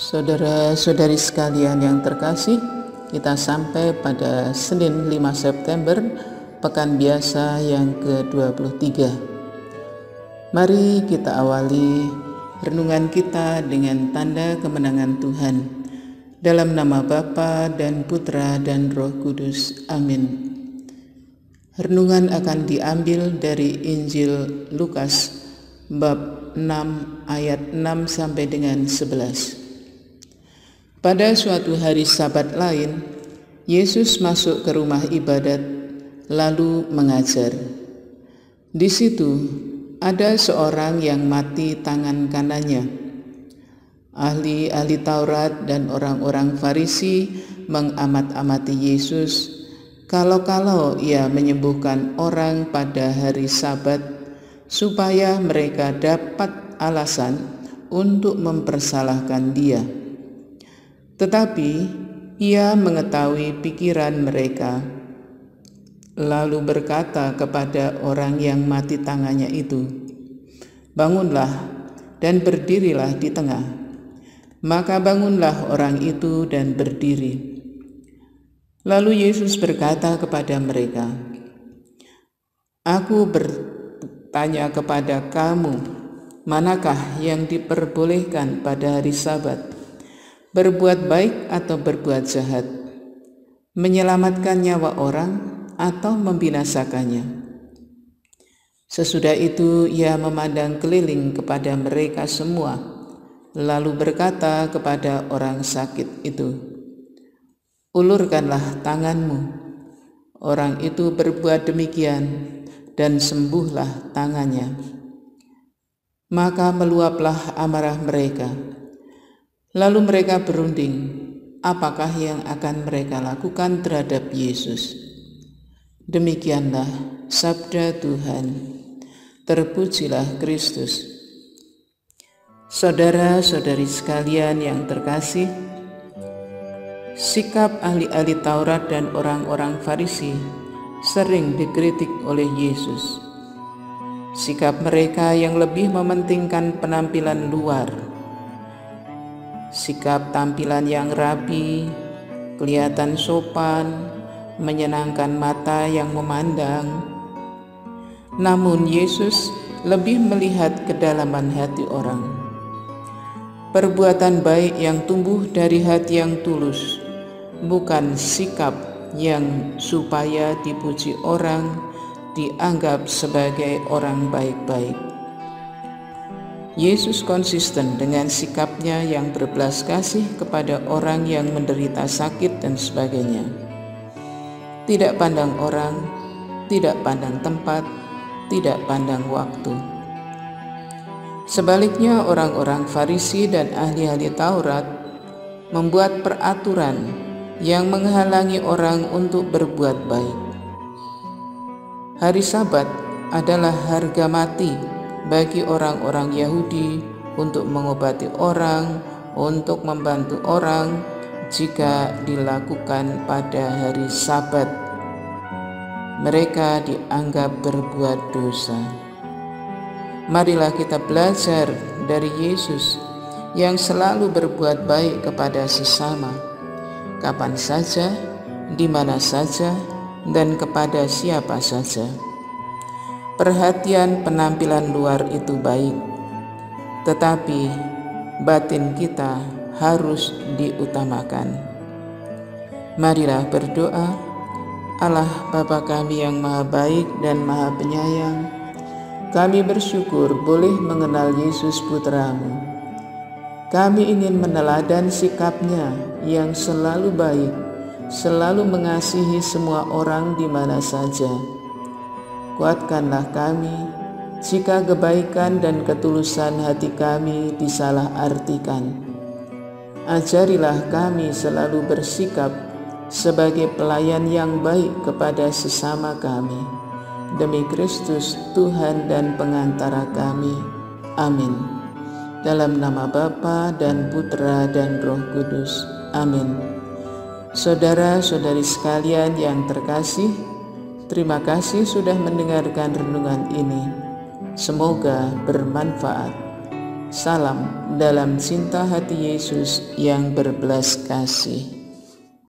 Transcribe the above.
Saudara-saudari sekalian yang terkasih, kita sampai pada Senin 5 September, Pekan Biasa yang ke-23. Mari kita awali renungan kita dengan tanda kemenangan Tuhan. Dalam nama Bapa dan Putra dan Roh Kudus. Amin. Renungan akan diambil dari Injil Lukas bab 6 ayat 6 sampai dengan 11. Pada suatu hari Sabat lain, Yesus masuk ke rumah ibadat lalu mengajar. Di situ ada seorang yang mati tangan kanannya. Ahli-ahli Taurat dan orang-orang Farisi mengamat-amati Yesus kalau ia menyembuhkan orang pada hari Sabat supaya mereka dapat alasan untuk mempersalahkan dia. Tetapi ia mengetahui pikiran mereka, lalu berkata kepada orang yang mati tangannya itu, "Bangunlah dan berdirilah di tengah." Maka bangunlah orang itu dan berdiri. Lalu Yesus berkata kepada mereka, "Aku bertanya kepada kamu, manakah yang diperbolehkan pada hari Sabat? Berbuat baik atau berbuat jahat? Menyelamatkan nyawa orang atau membinasakannya?" Sesudah itu ia memandang keliling kepada mereka semua, lalu berkata kepada orang sakit itu, "Ulurkanlah tanganmu." Orang itu berbuat demikian dan sembuhlah tangannya. Maka meluaplah amarah mereka. Lalu mereka berunding, apakah yang akan mereka lakukan terhadap Yesus. Demikianlah sabda Tuhan. Terpujilah Kristus. Saudara-saudari sekalian yang terkasih, sikap ahli-ahli Taurat dan orang-orang Farisi sering dikritik oleh Yesus. Sikap mereka yang lebih mementingkan penampilan luar, sikap tampilan yang rapi, kelihatan sopan, menyenangkan mata yang memandang. Namun Yesus lebih melihat kedalaman hati orang. Perbuatan baik yang tumbuh dari hati yang tulus, bukan sikap yang supaya dipuji orang, dianggap sebagai orang baik-baik. Yesus konsisten dengan sikapnya yang berbelas kasih kepada orang yang menderita sakit dan sebagainya. Tidak pandang orang, tidak pandang tempat, tidak pandang waktu. Sebaliknya orang-orang Farisi dan ahli-ahli Taurat membuat peraturan yang menghalangi orang untuk berbuat baik. Hari Sabat adalah harga mati bagi orang-orang Yahudi untuk mengobati orang, untuk membantu orang jika dilakukan pada hari Sabat. Mereka dianggap berbuat dosa. Marilah kita belajar dari Yesus yang selalu berbuat baik kepada sesama, kapan saja, di mana saja, dan kepada siapa saja. Perhatian penampilan luar itu baik, tetapi batin kita harus diutamakan. Marilah berdoa. Allah Bapa kami yang maha baik dan maha penyayang, kami bersyukur boleh mengenal Yesus Putra-Mu. Kami ingin meneladan sikapnya yang selalu baik, selalu mengasihi semua orang di mana saja. Kuatkanlah kami jika kebaikan dan ketulusan hati kami disalahartikan. Ajarilah kami selalu bersikap sebagai pelayan yang baik kepada sesama kami. Demi Kristus Tuhan dan pengantara kami. Amin. Dalam nama Bapa dan Putra dan Roh Kudus. Amin. Saudara-saudari sekalian yang terkasih, terima kasih sudah mendengarkan renungan ini. Semoga bermanfaat. Salam dalam cinta hati Yesus yang berbelas kasih.